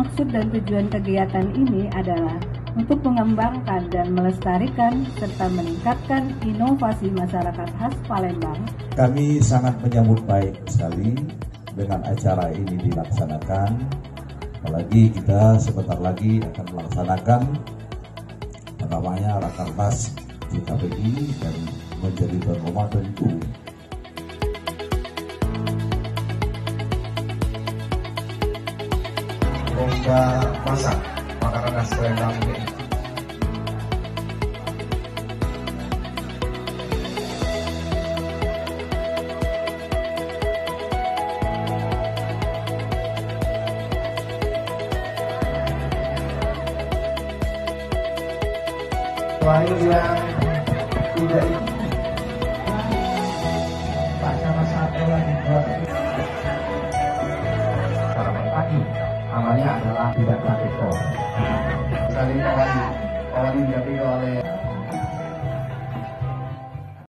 Maksud dan tujuan kegiatan ini adalah untuk mengembangkan dan melestarikan serta meningkatkan inovasi masyarakat khas Palembang. Kami sangat menyambut baik sekali dengan acara ini dilaksanakan. Apalagi kita sebentar lagi akan melaksanakan namanya Rakernas JKPI dan menjadi tuan rumah tentu. Lomba masak makanan khas Palembang ini. Selain yang tidak itu, tak sama satu lagi buat sarapan pagi. Namanya adalah tidak praktikal. Kali ini awali didampingi oleh